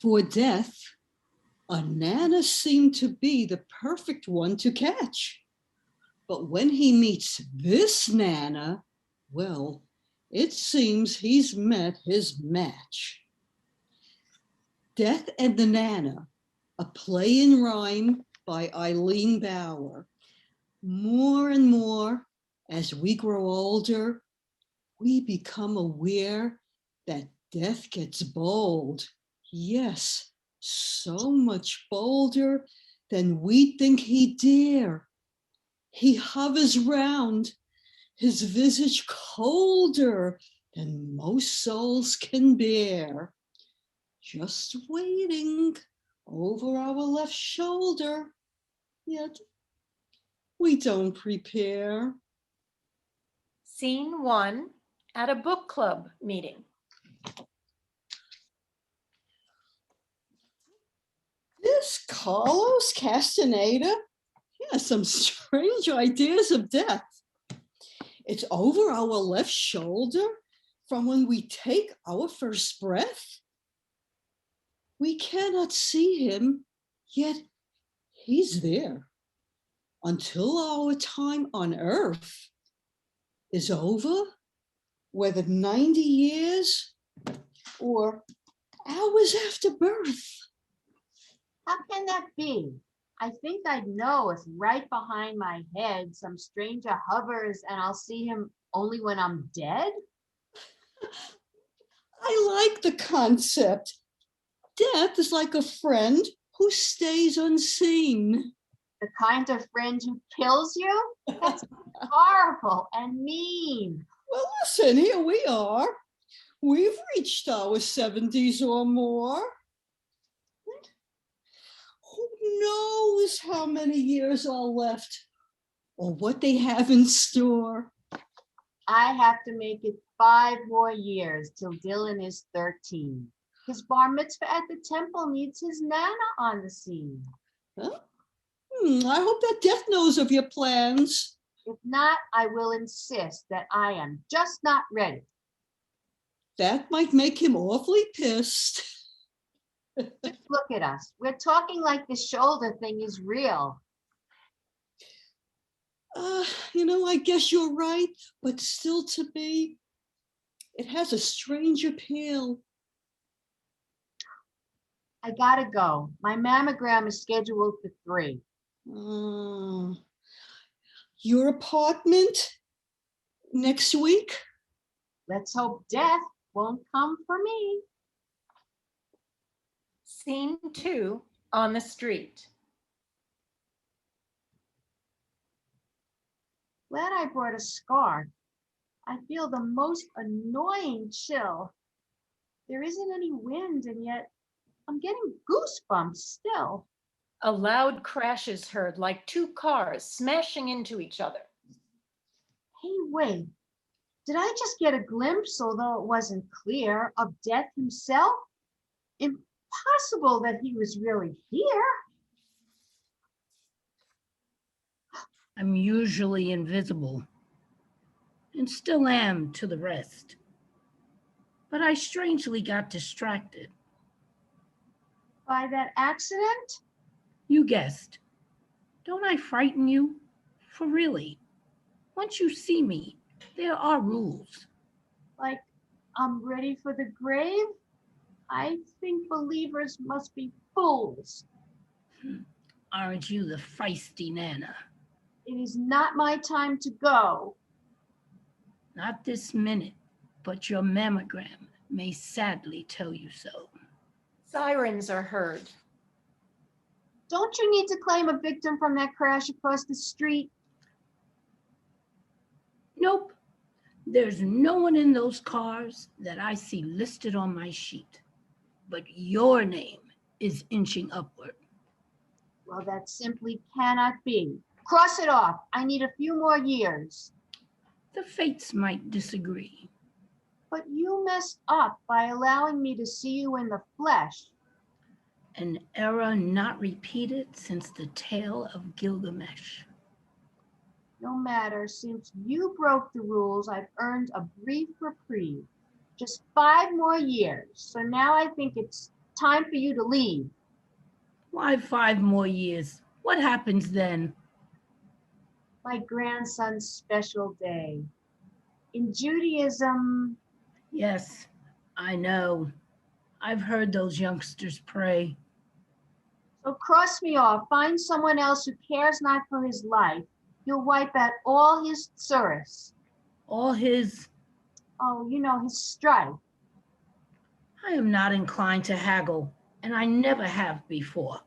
For death, a Nana seemed to be the perfect one to catch. But when he meets this Nana, well, it seems he's met his match. Death and the Nana, a play in rhyme by Eileen Bauer. More and more, as we grow older, we become aware that death gets bold. Yes, so much bolder than we think he dare. He hovers round, his visage colder than most souls can bear, just waiting over our left shoulder, yet we don't prepare. Scene 1, at a book club meeting. This Carlos Castaneda, he has some strange ideas of death. It's over our left shoulder from when we take our first breath. We cannot see him, yet he's there until our time on earth is over, whether 90 years or hours after birth. How can that be? I think I'd know if right behind my head some stranger hovers and I'll see him only when I'm dead. I like the concept. Death is like a friend who stays unseen. The kind of friend who kills you? That's horrible and mean. Well, listen, here we are. We've reached our 70s or more. Who knows how many years are left or what they have in store? I have to make it 5 more years till Dylan is 13. His bar mitzvah at the temple needs his Nana on the scene. Huh? I hope that death knows of your plans. If not, I will insist that I am just not ready. That might make him awfully pissed. Just look at us. We're talking like the shoulder thing is real. I guess you're right, but still to me, it has a strange appeal. I gotta go. My mammogram is scheduled for 3. Your apartment next week? Let's hope death won't come for me. Scene 2, on the street. Glad I brought a scarf. I feel the most annoying chill. There isn't any wind, and yet I'm getting goosebumps still. A loud crash is heard, like 2 cars smashing into each other. Hey, wait. Did I just get a glimpse, although it wasn't clear, of death himself? Impossible that he was really here. I'm usually invisible, and still am to the rest. But I strangely got distracted. By that accident? You guessed. Don't I frighten you? For really, once you see me, there are rules. Like I'm ready for the grave? I think believers must be fools. Aren't you the feisty Nana? It is not my time to go. Not this minute, but your mammogram may sadly tell you so. Sirens are heard. Don't you need to claim a victim from that crash across the street? Nope. There's no one in those cars that I see listed on my sheet. But your name is inching upward. Well, that simply cannot be. Cross it off. I need a few more years. The fates might disagree. But you messed up by allowing me to see you in the flesh. An era not repeated since the tale of Gilgamesh. No matter, since you broke the rules, I've earned a brief reprieve. Just 5 more years. So now I think it's time for you to leave. Why 5 more years? What happens then? My grandson's special day. In Judaism, Yes, I know. I've heard those youngsters pray. so cross me off. Find someone else who cares not for his life. You'll wipe out all his tsuris. All his, Oh, you know, his strife. I am not inclined to haggle, and I never have before.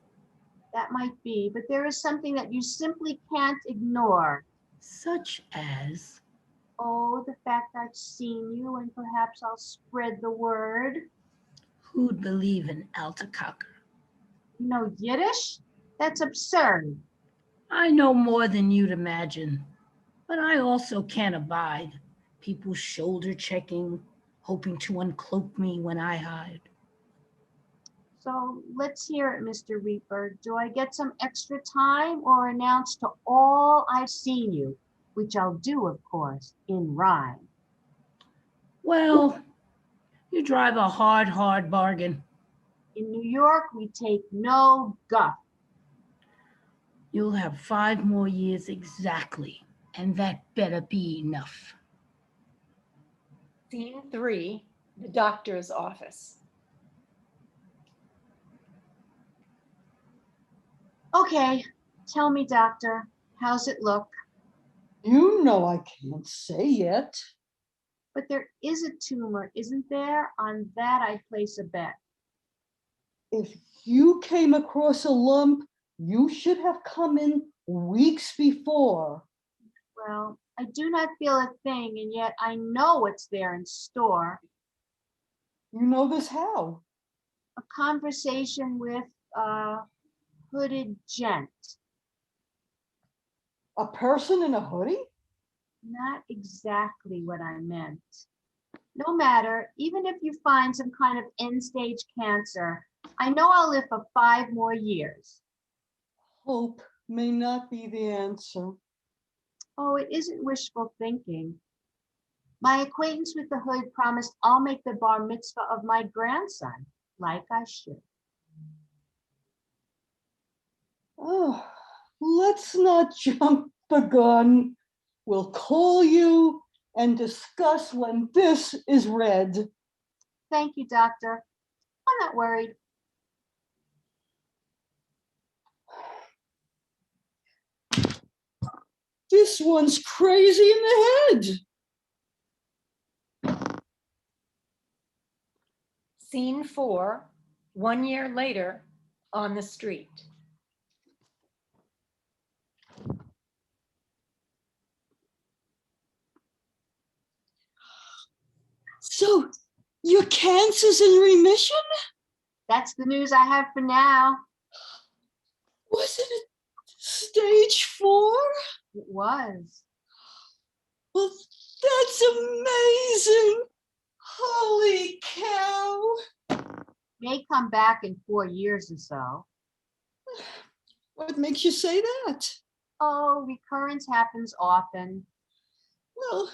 That might be, but there is something that you simply can't ignore. Such as, Oh, the fact I've seen you, and perhaps I'll spread the word. who'd believe in Altakaker? You know Yiddish? That's absurd. I know more than you'd imagine, but I also can't abide people shoulder checking, hoping to uncloak me when I hide. So let's hear it, Mr. Reaper. Do I get some extra time or announce to all I've seen you, which I'll do, of course, in rhyme? Well, you drive a hard bargain. In New York, we take no guff. You'll have 5 more years exactly, and that better be enough. Scene 3, the doctor's office. Okay, tell me, doctor, how's it look? You know I can't say yet. But there is a tumor, isn't there? On that I place a bet. If you came across a lump, you should have come in weeks before. Well, I do not feel a thing, and yet I know what's there in store. You know this how? A conversation with a hooded gent. A person in a hoodie? Not exactly what I meant. No matter, even if you find some kind of end-stage cancer, I know I'll live for 5 more years. Hope may not be the answer. Oh, it isn't wishful thinking. My acquaintance with the hood promised I'll make the bar mitzvah of my grandson, like I should. Oh, let's not jump the gun. We'll call you and discuss when this is read. Thank you, doctor. I'm not worried. This one's crazy in the head. Scene 4, 1 year later, on the street. So your cancer's in remission? That's the news I have for now. Wasn't it stage 4? It was. Well, that's amazing. Holy cow. May come back in 4 years or so. What makes you say that? Oh, recurrence happens often. Well,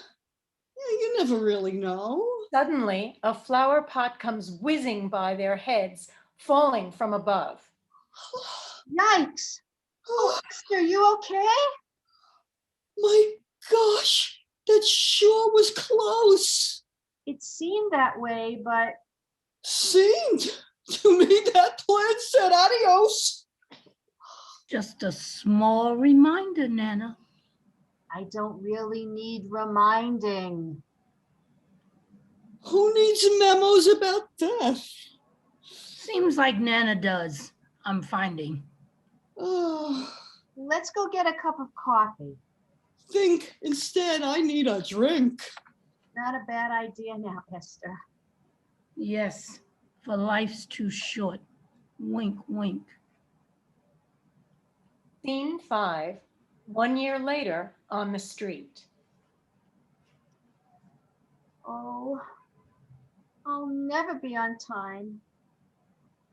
yeah, you never really know. Suddenly, a flower pot comes whizzing by their heads, falling from above. Yikes. Oh, Esther, you okay? My gosh, that sure was close. It seemed that way, but Seemed to me that plan said adios. Just a small reminder, Nana. I don't really need reminding. Who needs memos about death? Seems like Nana does, I'm finding. Oh, Let's go get a cup of coffee. think instead I need a drink. Not a bad idea now, Esther. Yes, for life's too short. Wink, wink. Scene 5, 1 year later, on the street. Oh, I'll never be on time.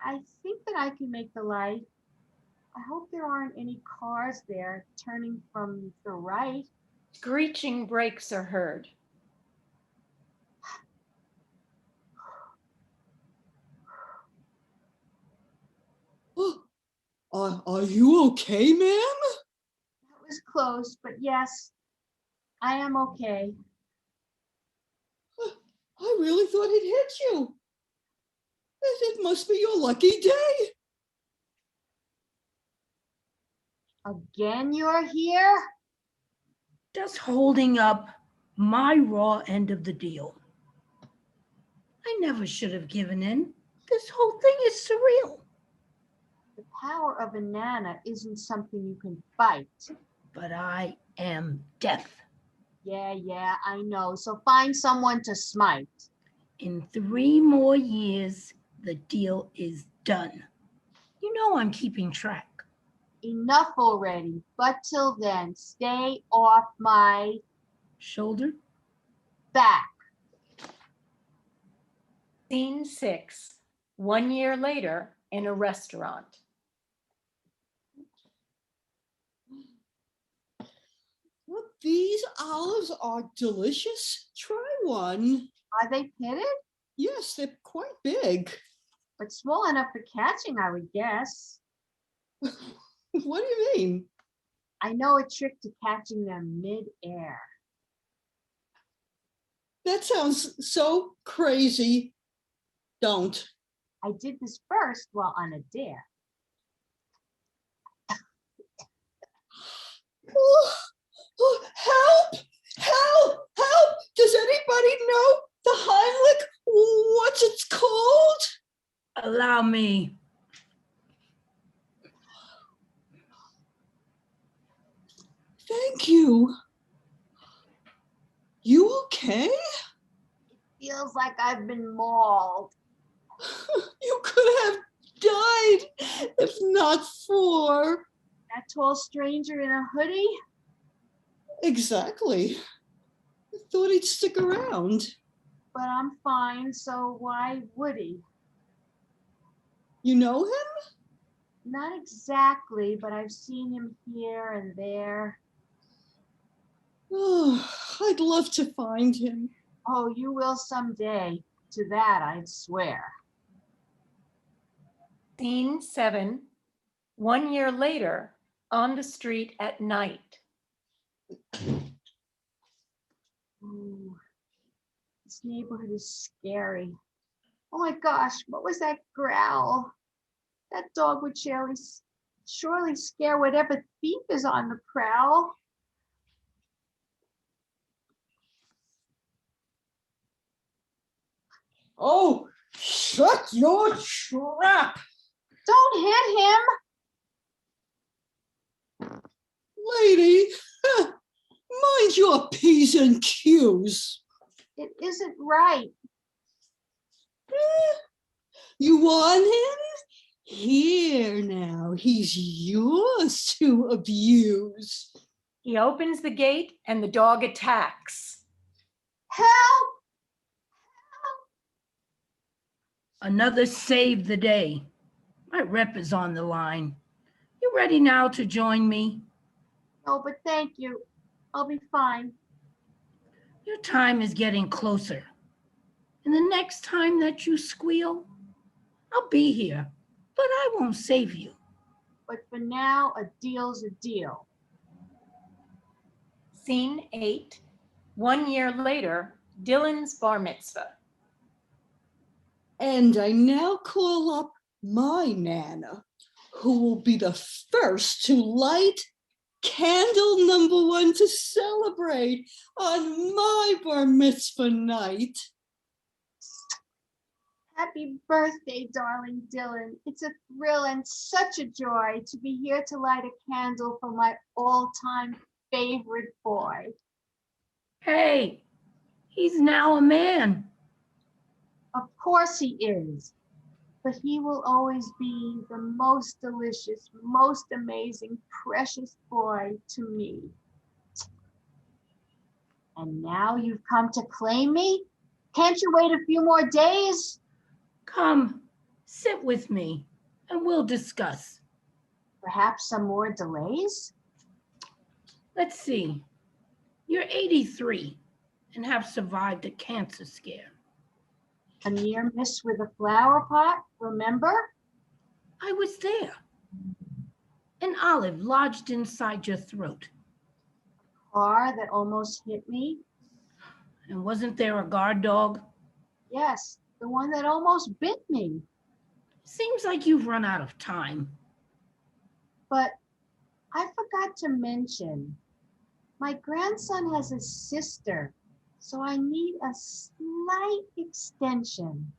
I think that I can make the light. I hope there aren't any cars there turning from the right. Screeching brakes are heard. Are you okay, ma'am? That was close, but yes, I am okay. I really thought he'd hit you. It must be your lucky day. Again, you're here? Just holding up my raw end of the deal. I never should have given in. This whole thing is surreal. The power of a Nana isn't something you can fight. But I am death. Yeah, I know. So find someone to smite. In 3 more years, the deal is done. You know I'm keeping track. Enough already. But till then, stay off my Shoulder? back. Scene 6. 1 year later in a restaurant. Well, these olives are delicious. Try one. Are they pitted? Yes, they're quite big. But small enough for catching, I would guess. What do you mean? I know a trick to catching them mid-air. That sounds so crazy. Don't. I did this first while on a dare. Oh, help! Help! Help! Does anybody know the Heimlich? What's it's called? Allow me. Thank you. You okay? Feels like I've been mauled. You could have died if not for. That tall stranger in a hoodie? Exactly. I thought he'd stick around. But I'm fine, so why would he? You know him? Not exactly, but I've seen him here and there. Oh, I'd love to find him. Oh, you will someday. To that, I'd swear. Scene 7. 1 year later on the street at night. Ooh, this neighborhood is scary. Oh my gosh, what was that growl? That dog would surely scare whatever thief is on the prowl. Oh, shut your trap! Don't hit him! Lady, mind your P's and Q's. It isn't right. You want him? Here now, he's yours to abuse. He opens the gate and the dog attacks. Help! Another save the day. My rep is on the line. You ready now to join me? No, but thank you. I'll be fine. Your time is getting closer. And the next time that you squeal, I'll be here, but I won't save you. But for now, a deal's a deal. Scene 8. 1 year later, Dylan's bar mitzvah. And I now call up my Nana, who will be the first to light candle number 1 to celebrate on my bar mitzvah night. Happy birthday, darling Dylan. It's a thrill and such a joy to be here to light a candle for my all-time favorite boy. Hey, he's now a man. Of course he is, but he will always be the most delicious, most amazing, precious boy to me. And now you've come to claim me? Can't you wait a few more days? Come, sit with me, and we'll discuss. Perhaps some more delays? Let's see. You're 83 and have survived a cancer scare. A near miss with a flower pot, remember? I was there. An olive lodged inside your throat. Car that almost hit me? And wasn't there a guard dog? Yes, the one that almost bit me. Seems like you've run out of time. But I forgot to mention, my grandson has a sister, so I need a slight extension.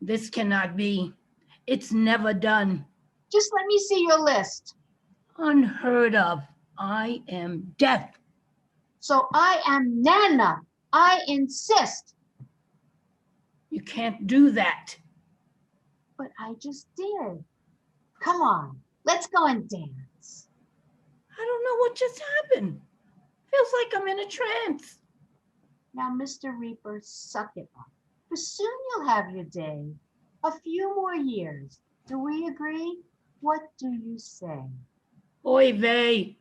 This cannot be. It's never done. Just let me see your list. Unheard of. I am deaf. So I am Nana. I insist. You can't do that. But I just did. Come on, let's go and dance. I don't know what just happened. Feels like I'm in a trance. Now, Mr. Reaper, suck it up. For soon you'll have your day. A few more years. Do we agree? What do you say? Oy vey.